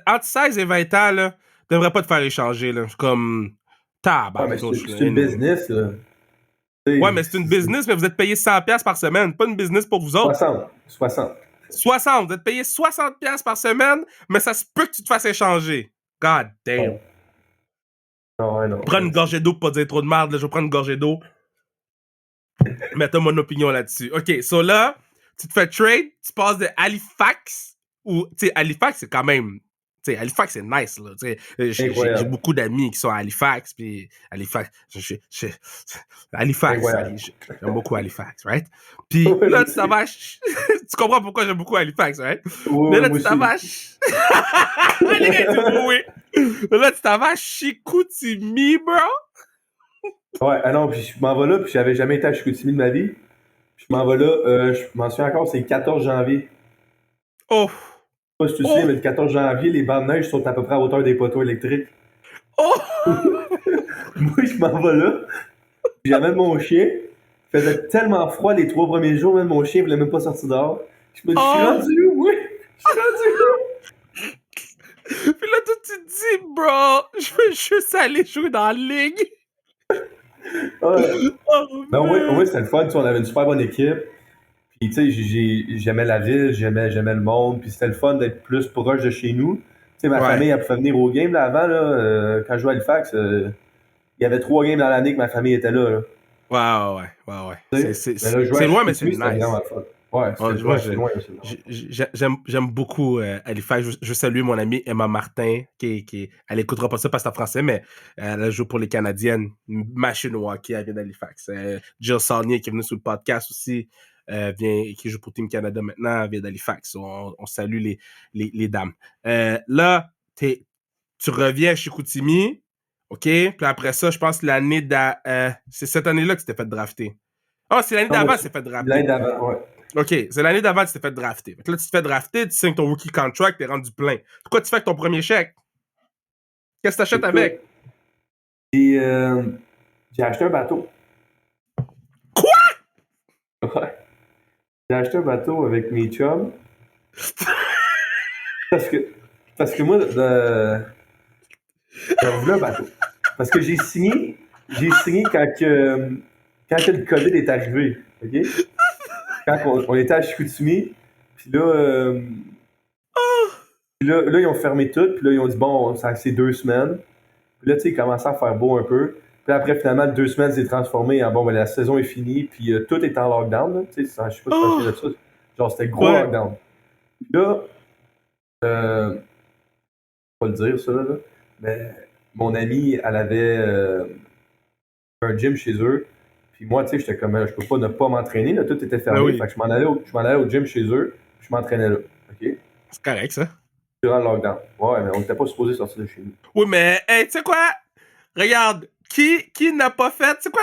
Entre 16 et 20 ans, là, ne devrais pas te faire échanger. Là. Comme... c'est une business, là. Ouais, mais c'est une business, mais vous êtes payé 100$ par semaine. Pas une business pour vous autres. 60. Vous êtes payé 60$ par semaine, mais ça se peut que tu te fasses échanger. God damn. Non. Prends une gorgée d'eau pour pas dire trop de merde. Là. Je vais prendre une gorgée d'eau. Mettons mon opinion là-dessus. OK, so là, tu te fais trade, tu passes de Halifax, ou, tu sais, Halifax, c'est quand même... Tu sais, Halifax, c'est nice, là. J'ai beaucoup d'amis qui sont à Halifax, puis Halifax, Halifax, j'aime beaucoup Halifax, right? Puis là, tu t'en vas... Tu comprends pourquoi j'aime beaucoup Halifax, right? Mais là, tu t'en vas... Les gars, là, tu t'en vas à Chicoutimi, bro? Ouais, ah non, puis je m'en vais là, puis j'avais jamais été à Chicoutimi de ma vie. Puis je m'en vais là, je m'en souviens encore, c'est le 14 janvier. Oh! Je sais pas si tu sais, mais le 14 janvier, les bancs de neige sont à peu près à hauteur des poteaux électriques. Oh! Moi, je m'en vais là, puis j'amène mon chien, Il faisait tellement froid les 3 premiers jours, même mon chien voulait même pas sortir dehors. Je me dis, je suis Oh! rendu où, moi? Je suis rendu où? Puis là, toi, tu te dis, bro, je veux juste aller jouer dans la ligue. Ouais. Oh, Mais au moins, man. c'était le fun. Tu sais, on avait une super bonne équipe. Puis, tu sais, j'aimais la ville, j'aimais le monde. Puis, c'était le fun d'être plus proche de chez nous. Tu sais, ma Ouais. famille, elle pouvait venir au game là, avant. Là, quand je jouais à Halifax, il y avait 3 games dans l'année que ma famille était là. Ouais. Tu sais. Mais là, jouer C'est à loin, mais c'est Chicoutimi, c'était vraiment nice. le fun. Ouais, Oh, c'était moi, ouais, c'est loin. C'est loin. j'aime beaucoup Halifax. Je salue mon amie Emma Martin, elle écoutera pas ça parce que c'est en français, mais elle joue pour les Canadiennes. Une machine au hockey, elle vient d'Halifax. Jill Saulnier, qui est venue sur le podcast aussi, qui joue pour Team Canada maintenant, vient d'Halifax. On salue les dames. Là, tu reviens à Chicoutimi, OK? Puis après ça, je pense c'est cette année-là que tu t'es fait drafter. Ah, c'est l'année Non, moi, d'avant que tu t'es fait drafter. l'année d'avant, ouais. OK, c'est l'année d'avant que tu t'es fait drafter. Fait que là, tu te fais drafter, tu signes ton rookie contract, t'es rendu plein. Quoi tu fais avec ton premier chèque? Qu'est-ce que t'achètes Écoute, avec? et, j'ai acheté un bateau. Quoi? Ouais. J'ai acheté un bateau avec mes chums. Parce que, parce que moi, je voulais un bateau. Parce que j'ai signé quand que le COVID est arrivé. OK? Quand on était à Chicoutimi, puis là, là, ils ont fermé tout, puis là, ils ont dit, bon, c'est 2 semaines. Puis là, tu sais, il commençait à faire beau un peu. Puis après, finalement, 2 semaines, c'est transformé en, bon, ben, la saison est finie, puis tout est en lockdown. Là. Tu sais, je sais pas si tu te Oh! souviens de ça. Genre, c'était gros Ouais. lockdown. Puis là, pas le dire, ça, là, mais mon amie, elle avait un gym chez eux. Puis moi, tu sais, j'étais comme, je peux pas ne pas m'entraîner, là, tout était Ben fermé. oui, Fait que je m'en allais au gym chez eux, puis je m'entraînais là. OK? c'est correct, ça. Durant le lockdown. Ouais, mais on n'était pas supposé sortir de chez nous. Oui, mais, hey, tu sais quoi? Regarde, qui n'a pas fait... C'est quoi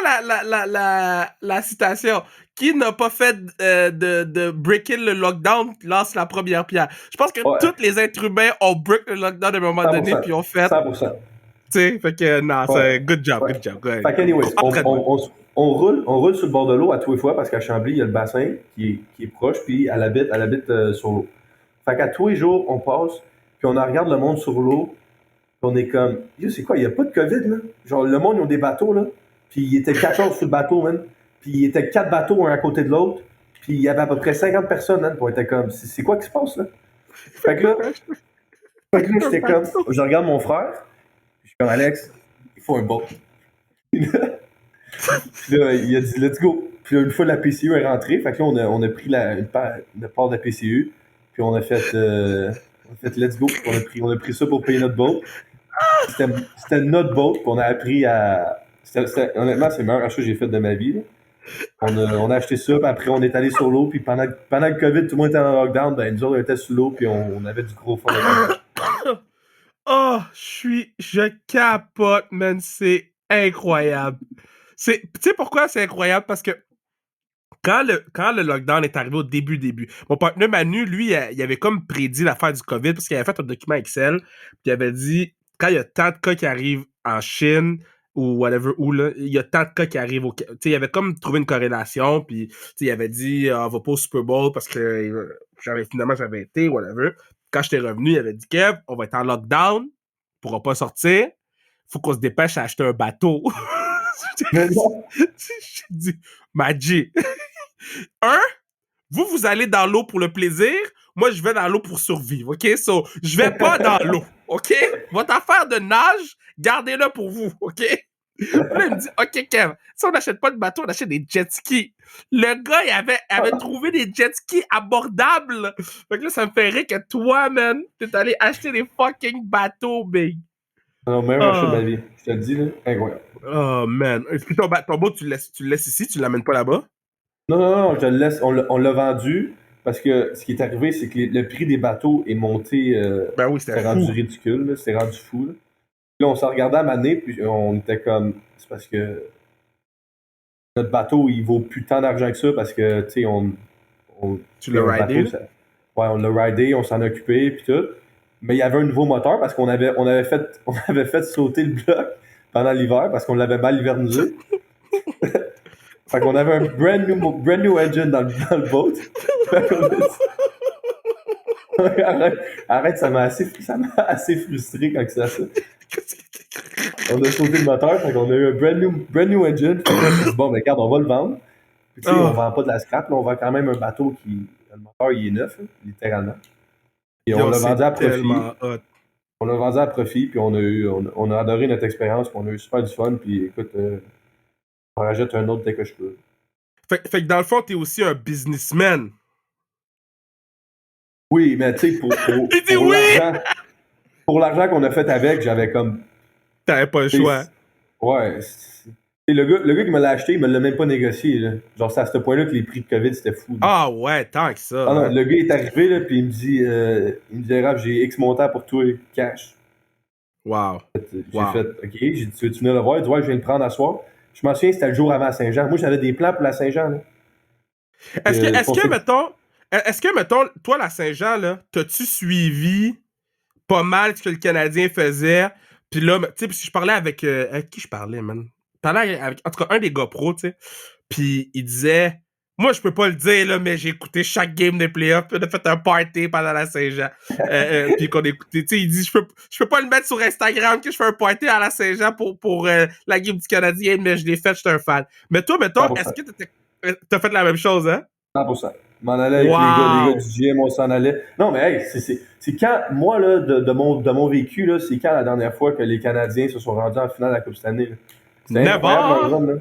la citation? Qui n'a pas fait de breaking le lockdown lance la première pierre? Je pense que Ouais, tous les êtres humains ont break le lockdown à un moment donné, 100%. puis ont fait... 100%. Tu sais, fait que, non, Ouais. c'est good job, Ouais. good job. Good. Fait qu'anyways, Entraînement. on roule sur le bord de l'eau à tous les fois parce qu'à Chambly, il y a le bassin qui est proche, puis elle habite sur l'eau. Fait qu'à tous les jours, on passe, puis on regarde le monde sur l'eau, puis on est comme, yo, c'est quoi, il n'y a pas de COVID, là? Genre, le monde, ils ont des bateaux, là, puis il était 14 sur le bateau, man, puis il était 4 bateaux un à côté de l'autre, puis il y avait à peu près 50 personnes, man, puis on était comme, c'est quoi qui se passe, là? Fait que là, j'étais comme, je regarde mon frère, je suis comme, Alex, il faut un boat. Puis là, il a dit let's go. Puis là, une fois la PCU est rentrée, fait que là, on a pris une part de la PCU, puis on a fait let's go. Puis on a pris ça pour payer notre boat. C'était notre boat, puis on a appris à. Honnêtement, c'est le meilleur achat que j'ai fait de ma vie. Là. On a acheté ça, puis après on est allé sur l'eau, puis pendant le COVID, tout le monde était en lockdown, ben nous autres on était sur l'eau, puis on avait du gros fun. Oh, je capote, man. C'est incroyable. Tu sais pourquoi c'est incroyable? Parce que quand le lockdown est arrivé au début, mon partenaire Manu, lui, il avait comme prédit l'affaire du COVID parce qu'il avait fait un document Excel, puis il avait dit, quand il y a tant de cas qui arrivent en Chine, ou whatever, où là, il y a tant de cas qui arrivent tu sais, il avait comme trouvé une corrélation, puis, tu sais, il avait dit, on va pas au Super Bowl parce que finalement, j'avais été, whatever. Quand j'étais revenu, il avait dit, Kev, on va être en lockdown, on pourra pas sortir, faut qu'on se dépêche à acheter un bateau. Mais non, J'ai dit, Maggi, vous allez dans l'eau pour le plaisir, moi, je vais dans l'eau pour survivre, OK? So, je vais pas dans l'eau, OK? Votre affaire de nage, gardez-le pour vous, OK? Là, il me dit, OK, Kev, si on n'achète pas de bateau, on achète des jet skis. Le gars, il avait trouvé des jet skis abordables. Fait que là, ça me fait rire que toi, man, t'es allé acheter des fucking bateaux, big. non, meilleur achat de Oh, ma vie. Je te le dis, là, incroyable. oh man. Et puis ton boat, tu le laisses ici, tu l'amènes pas là-bas? Non, non, non, je le laisse. On l'a vendu parce que ce qui est arrivé, c'est que le prix des bateaux est monté. Ben oui, c'était C'est rendu fou. ridicule, là, c'est rendu fou. Là, puis là, on s'en regardait à maner, puis on était comme. C'est parce que notre bateau, il vaut plus tant d'argent que ça parce que, tu sais, Tu l'as un ridé, bateau, ouais, on l'a ridé, on s'en a occupé, puis tout. Mais il y avait un nouveau moteur parce qu'on avait fait sauter le bloc pendant l'hiver parce qu'on l'avait mal hivernisé. Fait qu'on avait un brand new engine dans le boat. Arrête, ça m'a assez frustré quand c'est ça. On a sauté le moteur, fait qu'on a eu un brand new engine. Fait qu'on s'est dit, bon, ben, regarde, on va le vendre. Puis, tu sais, on vend pas de la scrap, là, on vend quand même un bateau qui, le moteur, il est neuf, là, littéralement. Et on l'a vendu à profit. On l'a vendu à profit, puis on a adoré notre expérience, puis on a eu super du fun, puis écoute, on rajoute un autre dès que je peux. Fait que dans le fond, t'es aussi un businessman. Oui, mais tu sais, pour l'argent qu'on a fait avec, j'avais comme... T'avais pas le choix. Ouais. Le gars qui me l'a acheté, il me l'a même pas négocié. Là. Genre, c'est à ce point-là que les prix de COVID, c'était fou. Là. Ah ouais, tant que ça. Ah non, le gars est arrivé, là, puis il me dit, Raph, j'ai X montant pour toi, cash. Wow. J'ai fait, OK, j'ai dit, tu veux venir le voir? Il dit, ouais, je viens le prendre à soir. Je m'en souviens, c'était le jour avant Saint-Jean. Moi, j'avais des plans pour la Saint-Jean. Là. Est-ce que, mettons, toi, la Saint-Jean, là, t'as-tu suivi pas mal ce que le Canadien faisait? Puis là, tu sais, je parlais avec qui je parlais, man? Je parlais avec, en tout cas, un des gars pros, tu sais. Puis il disait, moi, je peux pas le dire, là, mais j'ai écouté chaque game des playoffs. Puis on a fait un party pendant la Saint-Jean. Puis qu'on a écouté, tu sais, il dit, je peux pas le mettre sur Instagram que je fais un party à la Saint-Jean pour la game du Canadien, mais je l'ai fait, je suis un fan. Mais toi, mettons, 100%. est-ce que t'as fait la même chose, hein? 100%. Je m'en allais avec les gars du gym, on s'en allait. Non, mais hey, c'est quand, moi, là, de mon vécu, là, c'est quand la dernière fois que les Canadiens se sont rendus en finale de la Coupe cette année. C'était incroyable, leur run, là.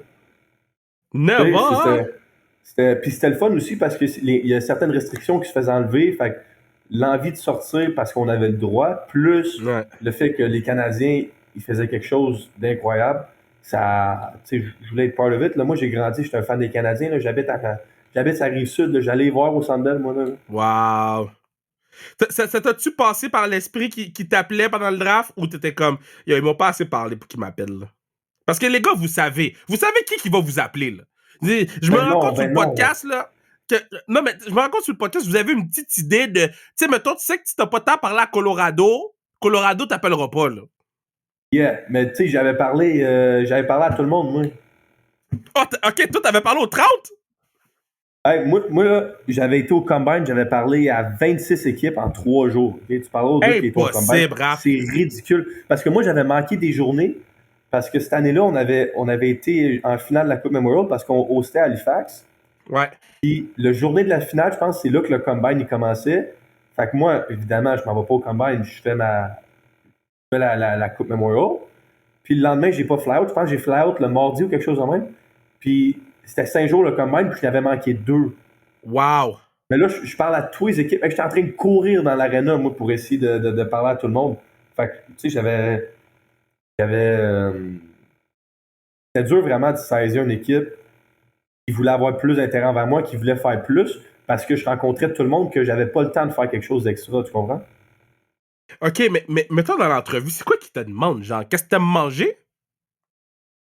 Puis c'était le fun aussi parce que il y a certaines restrictions qui se faisaient enlever. Fait que l'envie de sortir parce qu'on avait le droit, plus le fait que les Canadiens ils faisaient quelque chose d'incroyable, ça, tu sais, je voulais être part of it. Là, moi, j'ai grandi, j'étais un fan des Canadiens. Là, j'habite à la Rive-Sud. J'allais voir au Centre Bell, moi. Là. Wow! Ça t'a-tu passé par l'esprit qui t'appelait pendant le draft ou t'étais comme, ils m'ont pas assez parlé pour qu'ils m'appellent, là? Parce que les gars, vous savez qui va vous appeler, là. Je me rends compte sur le podcast, là, non, mais je me rends compte sur le podcast, vous avez une petite idée de, tu sais, mettons, tu sais que si t'as pas tant parlé à Colorado t'appellera pas, là. Yeah, mais tu sais, j'avais parlé à tout le monde, moi. Oh, ok, toi, t'avais parlé aux 30? Hey, moi là, j'avais été au Combine, j'avais parlé à 26 équipes en 3 jours. Okay? Tu parles aux gars qui étaient au Combine. C'est ridicule. Parce que moi, j'avais manqué des journées. Parce que cette année-là, on avait été en finale de la Coupe Memorial parce qu'on hostait à Halifax. Ouais. Puis le journée de la finale, je pense que c'est là que le Combine il commençait. Fait que moi, évidemment, je m'en vais pas au Combine. Je fais la Coupe Memorial. Puis le lendemain, j'ai pas fly-out. Je pense que j'ai fly-out le mardi ou quelque chose de même. Puis c'était 5 jours le Combine, puis je n'avais manqué 2. Wow! Mais là, je parle à tous les équipes. J'étais en train de courir dans l'aréna, moi, pour essayer de parler à tout le monde. Fait que, tu sais, c'était dur vraiment de saisir une équipe qui voulait avoir plus d'intérêt envers moi, qui voulait faire plus, parce que je rencontrais tout le monde que j'avais pas le temps de faire quelque chose d'extra, tu comprends? OK, mais mettons dans l'entrevue, c'est quoi qu'ils te demandent, genre? Qu'est-ce que t'aimes manger?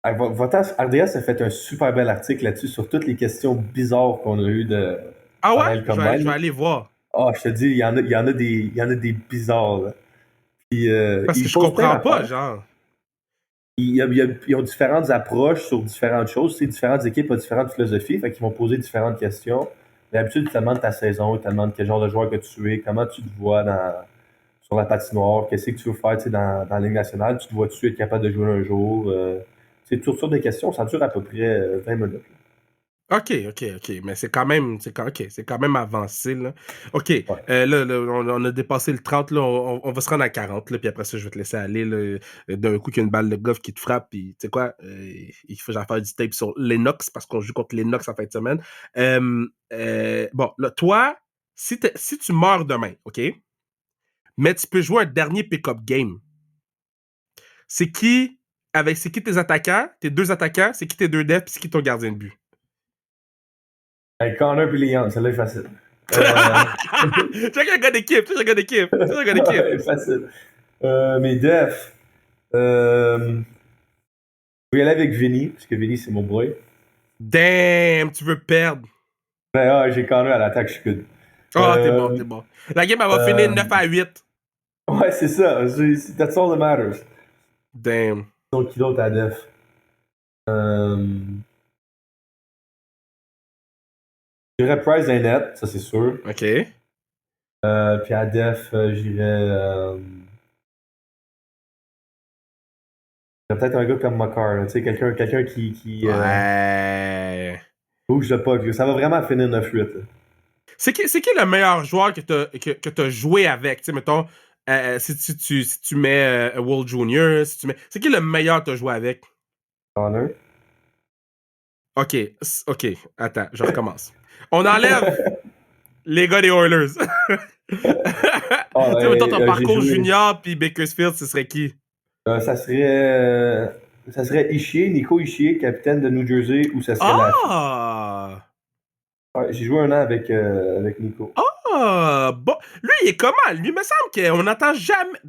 RDS a fait un super bel article là-dessus sur toutes les questions bizarres qu'on a eues de... Ah ouais? Je vais aller voir. Ah, je te dis, il y en a des bizarres, là. Puis, parce que je comprends pas, genre. Ils ont différentes approches sur différentes choses. C'est différentes équipes ont différentes philosophies, fait qu'ils vont poser différentes questions. D'habitude, ils te demandent ta saison, ils te demandent quel genre de joueur que tu es, comment tu te vois sur la patinoire, qu'est-ce que tu veux faire dans la Ligue nationale, tu te vois-tu être capable de jouer un jour. C'est toutes sortes de questions, ça dure à peu près 20 minutes. OK, mais c'est quand même avancé, là. OK, ouais. Là, on a dépassé le 30, là, on va se rendre à 40, là, puis après ça, je vais te laisser aller, là, d'un coup qu'il y a une balle de golf qui te frappe, puis tu sais quoi, il faut que j'en fasse du tape sur Lennox, parce qu'on joue contre Lennox en fin de semaine. Bon, là, toi, si tu meurs demain, OK, mais tu peux jouer un dernier pick-up game, c'est qui tes attaquants, tes 2 attaquants, c'est qui tes 2 defs, puis c'est qui ton gardien de but? Hey, Connor et Leon, celle-là est facile. Tu es un gars d'équipe. Facile. Mes defs. Je vais y aller avec Vinny, parce que Vinny, c'est mon boy. Damn, tu veux perdre. Ben, j'ai Connor à l'attaque, je suis good. T'es bon. La game, elle va finir 9-8. Ouais, c'est ça. That's all that matters. Damn. Donc, qui d'autre à def? Je dirais Price et Net, ça c'est sûr. OK. Puis à Def, j'irais peut-être un gars comme Makar, tu sais, quelqu'un qui Ouais. bouge le puck. Ça va vraiment finir 9-8. Là. C'est qui le meilleur joueur que t'as joué avec? Tu sais, mettons, si tu mets World Junior, si tu mets... C'est qui le meilleur que t'as joué avec? Connor. OK, OK, attends, je recommence. On enlève les gars des Oilers. Tu sais, mettons ton parcours junior puis Bakersfield, ce serait qui? Ça serait Ishii, Nico Ishii, capitaine de New Jersey, ou ça serait Ah! Ouais, j'ai joué un an avec Nico. Ah! Bon, lui, il est comment? Lui, il me semble qu'on n'entend jamais...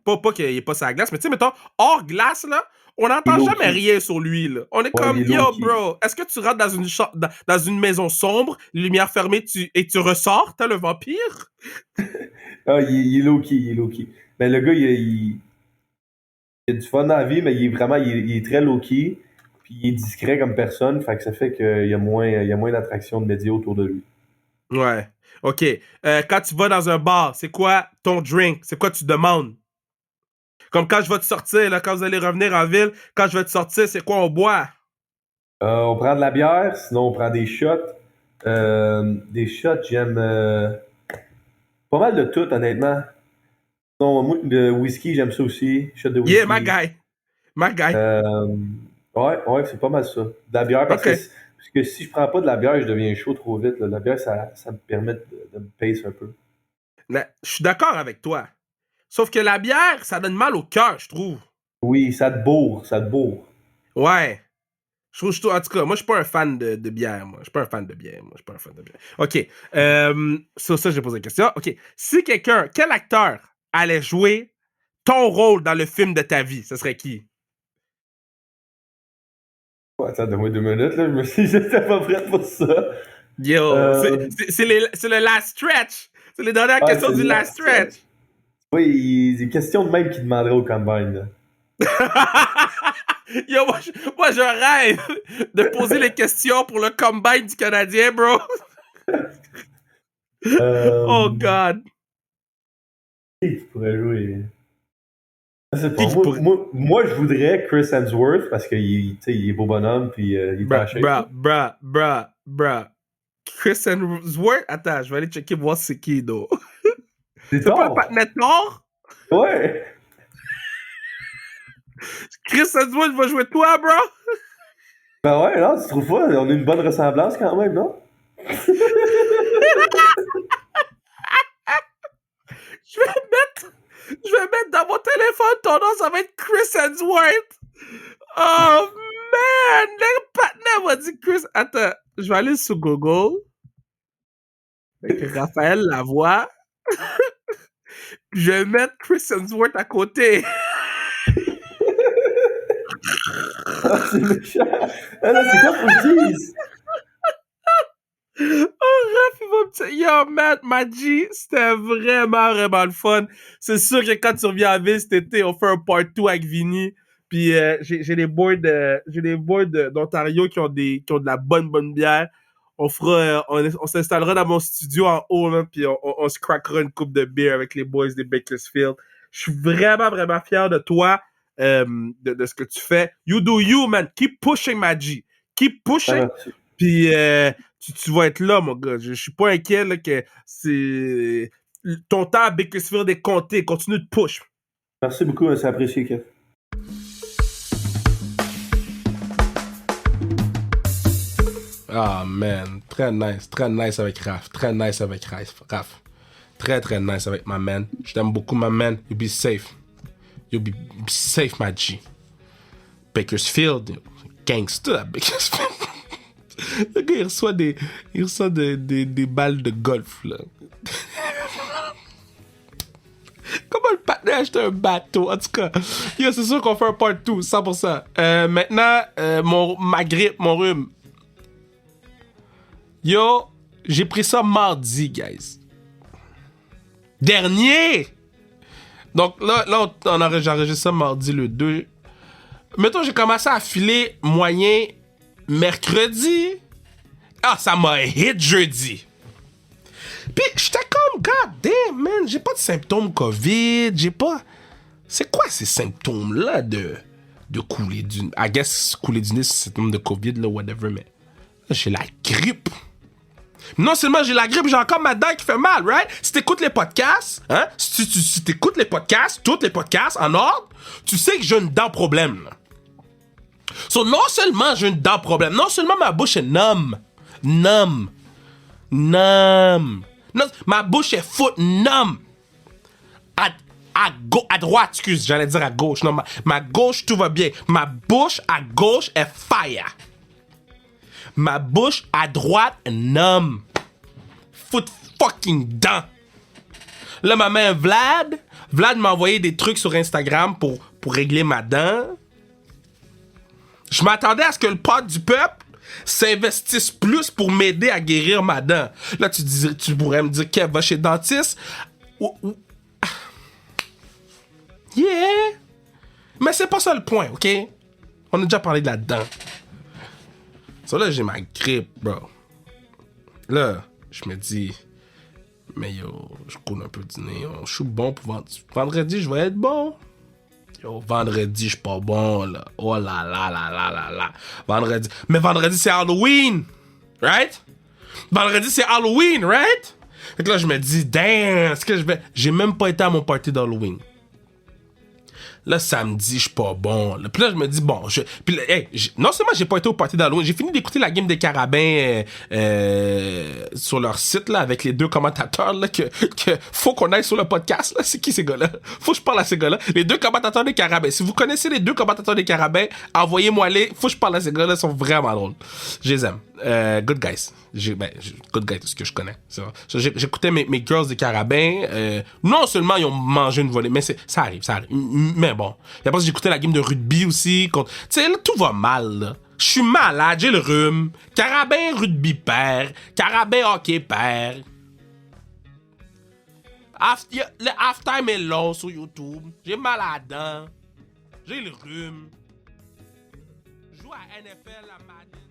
Pas qu'il est pas sur la glace, mais tu sais, mettons, hors glace, là, on n'entend jamais rien sur lui, là. On est comme, yo, bro, est-ce que tu rentres dans une maison sombre, lumière fermée, et tu ressors, t'as le vampire? Ah, il est low-key. Mais le gars, il a du fun dans la vie, mais il est très low-key. Puis il est discret comme personne, fait que ça fait qu'il y a moins d'attraction de médias autour de lui. Ouais. OK. Quand tu vas dans un bar, c'est quoi ton drink? C'est quoi tu demandes? Comme quand je vais te sortir, là, quand vous allez revenir en ville, quand je vais te sortir, c'est quoi on boit? On prend de la bière, sinon on prend des shots. Des shots, j'aime pas mal de tout, honnêtement. Non, moi, le whisky, j'aime ça aussi. Shot de whisky. Yeah, my guy. Ouais, c'est pas mal ça. De la bière, parce que si je prends pas de la bière, je deviens chaud trop vite. Là. La bière, ça me permet de me pace un peu. Je suis d'accord avec toi. Sauf que la bière, ça donne mal au cœur, je trouve. Oui, ça te bourre. Ouais. Je trouve, en tout cas, moi, je suis pas un fan de bière, moi. Je suis pas un fan de bière, OK. Sur ça, j'ai posé la question. OK. Si quel acteur allait jouer ton rôle dans le film de ta vie, ce serait qui? Ouais, attends, donne-moi 2 minutes, là. Je me suis dit, j'étais pas prêt pour ça. Yo, c'est le last stretch. C'est les dernières questions du last stretch. Oui, c'est question de même qui demanderait au combine, là. Yo, moi, je rêve de poser les questions pour le combine du Canadien, bro. Oh, God. Qui pourrait jouer? Moi, je voudrais Chris Hemsworth parce qu'il est beau bonhomme puis il est pas cher. Bruh. Chris Hemsworth? Attends, je vais aller checker voir c'est qui, donc. C'est pas le patinet Thor? Ouais. Chris Hemsworth va jouer toi, bro? Ben ouais, non, tu trouves pas? On a une bonne ressemblance quand même, non? Je vais mettre dans mon téléphone ton nom, ça va être Chris Hemsworth. Oh, man! Le patinet m'a dit Chris... Attends, je vais aller sur Google. Avec Raphaël Lavoie. Je vais mettre Chris Hemsworth à côté. C'est méchant. Ah là, c'est quoi pour le tease? Oh, Raph, il va me dire, yo, Matt, Maggi, c'était vraiment le fun. C'est sûr que quand tu reviens à la ville cet été, on fait un part 2 avec Vinny. Puis j'ai les boys d'Ontario qui ont de la bonne bière. On fera, on s'installera dans mon studio en haut, là, puis on se craquera une coupe de bière avec les boys des Bakersfield. Je suis vraiment fier de toi, de ce que tu fais. You do you, man. Keep pushing, Maggi. Keep pushing. Puis tu vas être là, mon gars. Je suis pas inquiet là, que c'est ton temps à Bakersfield est compté. Continue de push. Merci beaucoup, c'est apprécié, Kev. Ah, man. Très nice avec Raph. Très nice avec Raph. Très nice avec ma man. Je t'aime beaucoup, ma man. You be safe. You be safe, my G. Bakersfield. Gangsta, Bakersfield. Le gars, il reçoit des balles de golf, là. Comment le partenaire a acheté un bateau? En tout cas, yo, c'est sûr qu'on fait un part 2, 100%. Maintenant, ma grippe, mon rhume. Yo, j'ai pris ça mardi, guys. Dernier! Donc là j'enregistre ça mardi le 2. Mettons, j'ai commencé à filer moyen mercredi. Ah, ça m'a hit jeudi. Puis j'étais comme, god damn, man, j'ai pas de symptômes COVID, j'ai pas... C'est quoi ces symptômes-là de couler du... I guess couler du nez, c'est symptôme de COVID, là, whatever, mais... Là, j'ai la grippe. Non seulement j'ai la grippe, j'ai encore ma dent qui fait mal, right? Si t'écoutes les podcasts, hein? Si t'écoutes les podcasts, tous les podcasts, en ordre, tu sais que j'ai une dent problème, là. So, non seulement j'ai une dent problème, non seulement ma bouche est numb. Non, ma bouche est numb. À droite, excuse, j'allais dire à gauche. Non, ma gauche, tout va bien. Ma bouche à gauche est fire. Ma bouche à droite, numb. Fucking dent. Là, ma main Vlad m'a envoyé des trucs sur Instagram pour régler ma dent. Je m'attendais à ce que le pod du peuple s'investisse plus pour m'aider à guérir ma dent. Là, tu pourrais me dire, Kev, va chez le dentiste. Yeah! Mais c'est pas ça le point, OK? On a déjà parlé de la dent. So là, j'ai ma grippe, bro. Là, je me dis, mais yo, je coule un peu du nez. Je suis bon pour vendredi, je vais être bon. Yo, vendredi, je suis pas bon, là. Oh là là là là là là. Vendredi. Mais vendredi, c'est Halloween. Right? Vendredi, c'est Halloween, right? Fait que là, je me dis, damn, est-ce que je vais... J'ai même pas été à mon party d'Halloween. Là, samedi, je suis pas bon. Là. Puis là, je me dis, bon, puis là, hey, non seulement j'ai pas été au party d'Halloween, j'ai fini d'écouter la game des Carabins sur leur site, là, avec les deux commentateurs, là, que faut qu'on aille sur le podcast, là. C'est qui ces gars-là? Faut que je parle à ces gars-là. Les deux commentateurs des Carabins. Si vous connaissez les deux commentateurs des Carabins, envoyez-moi les. Faut que je parle à ces gars-là, ils sont vraiment drôles. Je les aime. Good guys. Good guys, c'est ce que je connais. C'est vrai. J'écoutais mes girls des Carabins. Non seulement ils ont mangé une volée, mais ça arrive. Mais bon. Et après, j'écoutais la game de rugby aussi. Tu sais, là, tout va mal, là. Je suis malade, j'ai le rhume. Carabin rugby père. Carabin hockey père. Le halftime est long sur YouTube. J'ai mal à la dent. J'ai le rhume. Je joue à NFL à Madden.